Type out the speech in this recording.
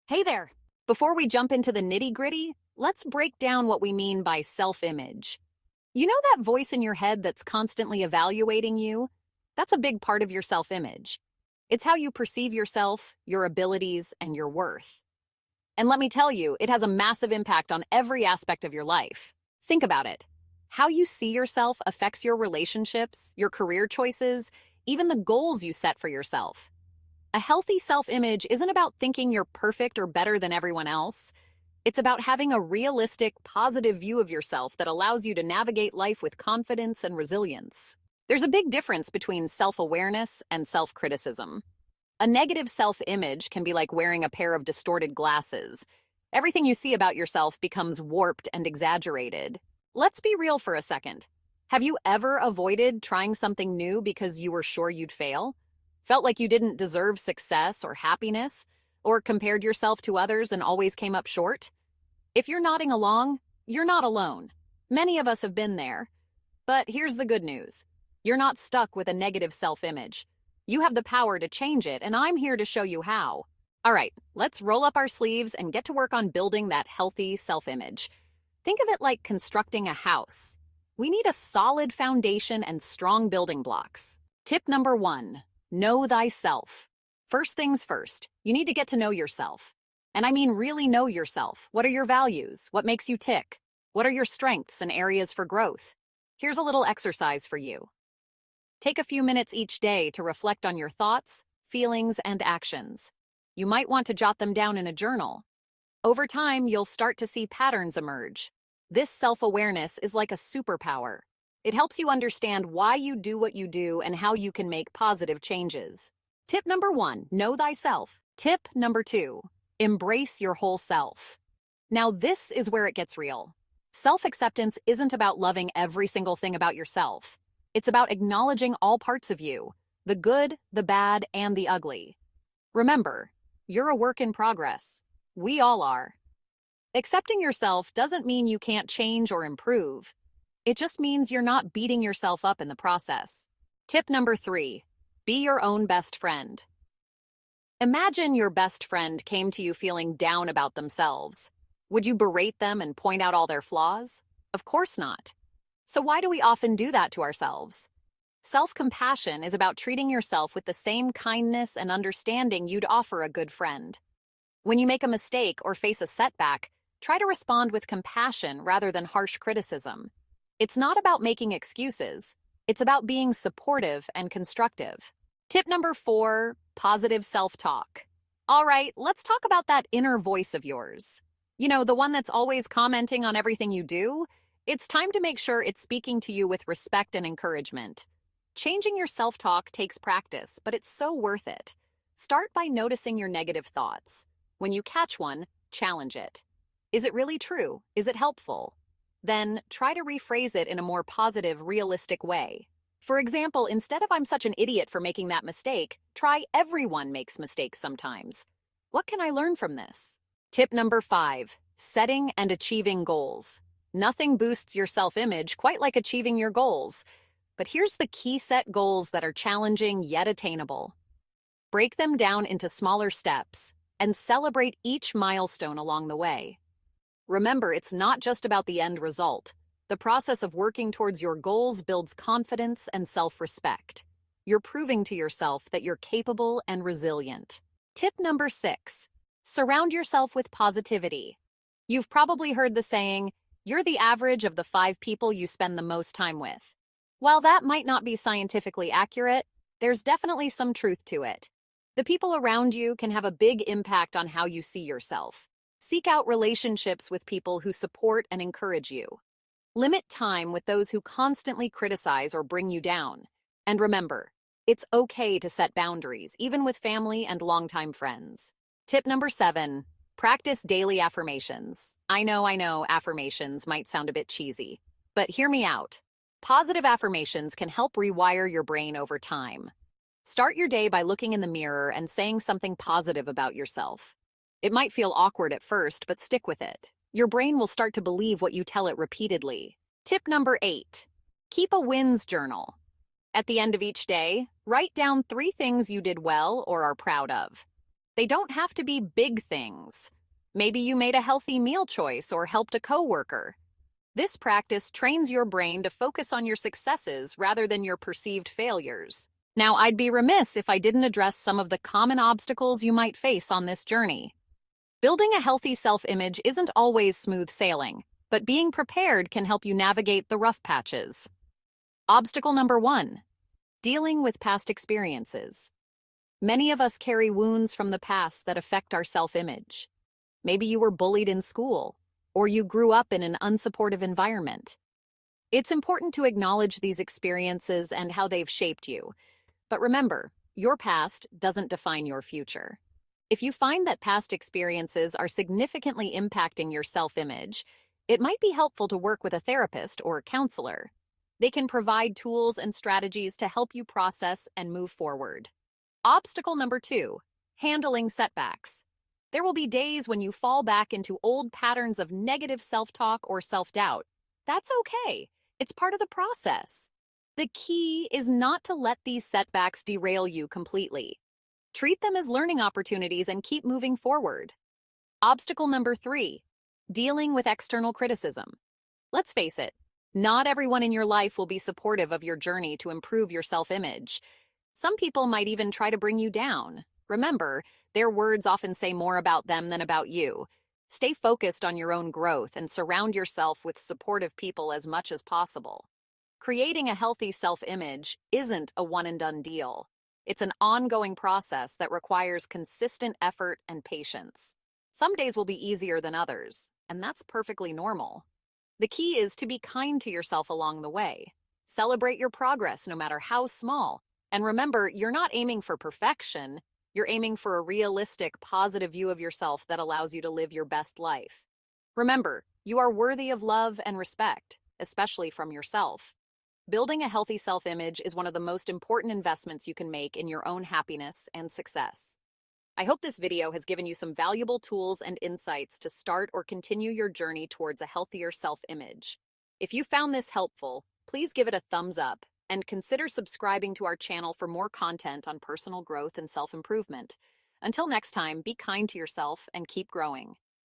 Hey there! Before we jump into the nitty-gritty, let's break down what we mean by self-image. You know that voice in your head that's constantly evaluating you? That's a big part of your self-image. It's how you perceive yourself, your abilities, and your worth. And let me tell you, it has a massive impact on every aspect of your life. Think about it. How you see yourself affects your relationships, your career choices, even the goals you set for yourself. A healthy self-image isn't about thinking you're perfect or better than everyone else. It's about having a realistic, positive view of yourself that allows you to navigate life with confidence and resilience. There's a big difference between self-awareness and self-criticism. A negative self-image can be like wearing a pair of distorted glasses. Everything you see about yourself becomes warped and exaggerated. Let's be real for a second. Have you ever avoided trying something new because you were sure you'd fail? Felt like you didn't deserve success or happiness, or compared yourself to others and always came up short? If you're nodding along, you're not alone. Many of us have been there. But here's the good news. You're not stuck with a negative self-image. You have the power to change it, and I'm here to show you how. All right, let's roll up our sleeves and get to work on building that healthy self-image. Think of it like constructing a house. We need a solid foundation and strong building blocks. Tip number 1. Know thyself. First things first, you need to get to know yourself. And I mean really know yourself. What are your values? What makes you tick? What are your strengths and areas for growth? Here's a little exercise for you. Take a few minutes each day to reflect on your thoughts, feelings, and actions. You might want to jot them down in a journal. Over time, you'll start to see patterns emerge. This self-awareness is like a superpower. It helps you understand why you do what you do and how you can make positive changes. Tip number 1, know thyself. Tip number 2, embrace your whole self. Now this is where it gets real. Self-acceptance isn't about loving every single thing about yourself. It's about acknowledging all parts of you, the good, the bad, and the ugly. Remember, you're a work in progress. We all are. Accepting yourself doesn't mean you can't change or improve. It just means you're not beating yourself up in the process. Tip number 3, be your own best friend. Imagine your best friend came to you feeling down about themselves. Would you berate them and point out all their flaws? Of course not. So why do we often do that to ourselves? Self-compassion is about treating yourself with the same kindness and understanding you'd offer a good friend. When you make a mistake or face a setback, try to respond with compassion rather than harsh criticism. It's not about making excuses. It's about being supportive and constructive. Tip number 4, positive self-talk. All right, let's talk about that inner voice of yours. You know, the one that's always commenting on everything you do. It's time to make sure it's speaking to you with respect and encouragement. Changing your self-talk takes practice, but it's so worth it. Start by noticing your negative thoughts. When you catch one, challenge it. Is it really true? Is it helpful? Then try to rephrase it in a more positive, realistic way. For example, instead of "I'm such an idiot for making that mistake," try "everyone makes mistakes sometimes. What can I learn from this?" Tip number 5, setting and achieving goals. Nothing boosts your self-image quite like achieving your goals. But here's the key: set goals that are challenging yet attainable. Break them down into smaller steps and celebrate each milestone along the way. Remember, it's not just about the end result. The process of working towards your goals builds confidence and self-respect. You're proving to yourself that you're capable and resilient. Tip number 6, surround yourself with positivity. You've probably heard the saying, "You're the average of the 5 people you spend the most time with." While that might not be scientifically accurate, there's definitely some truth to it. The people around you can have a big impact on how you see yourself. Seek out relationships with people who support and encourage you. Limit time with those who constantly criticize or bring you down. And remember, it's okay to set boundaries, even with family and longtime friends. Tip number 7, practice daily affirmations. I know, affirmations might sound a bit cheesy, but hear me out. Positive affirmations can help rewire your brain over time. Start your day by looking in the mirror and saying something positive about yourself. It might feel awkward at first, but stick with it. Your brain will start to believe what you tell it repeatedly. Tip number 8, keep a wins journal. At the end of each day, write down 3 things you did well or are proud of. They don't have to be big things. Maybe you made a healthy meal choice or helped a coworker. This practice trains your brain to focus on your successes rather than your perceived failures. Now, I'd be remiss if I didn't address some of the common obstacles you might face on this journey. Building a healthy self-image isn't always smooth sailing, but being prepared can help you navigate the rough patches. Obstacle number 1, dealing with past experiences. Many of us carry wounds from the past that affect our self-image. Maybe you were bullied in school, or you grew up in an unsupportive environment. It's important to acknowledge these experiences and how they've shaped you. But remember, your past doesn't define your future. If you find that past experiences are significantly impacting your self-image, it might be helpful to work with a therapist or counselor. They can provide tools and strategies to help you process and move forward. Obstacle number 2, handling setbacks. There will be days when you fall back into old patterns of negative self-talk or self-doubt. That's okay. It's part of the process. The key is not to let these setbacks derail you completely. Treat them as learning opportunities and keep moving forward. Obstacle number 3, dealing with external criticism. Let's face it, not everyone in your life will be supportive of your journey to improve your self-image. Some people might even try to bring you down. Remember, their words often say more about them than about you. Stay focused on your own growth and surround yourself with supportive people as much as possible. Creating a healthy self-image isn't a one-and-done deal. It's an ongoing process that requires consistent effort and patience. Some days will be easier than others, and that's perfectly normal. The key is to be kind to yourself along the way. Celebrate your progress no matter how small. And remember, you're not aiming for perfection. You're aiming for a realistic, positive view of yourself that allows you to live your best life. Remember, you are worthy of love and respect, especially from yourself. Building a healthy self-image is one of the most important investments you can make in your own happiness and success. I hope this video has given you some valuable tools and insights to start or continue your journey towards a healthier self-image. If you found this helpful, please give it a thumbs up and consider subscribing to our channel for more content on personal growth and self-improvement. Until next time, be kind to yourself and keep growing.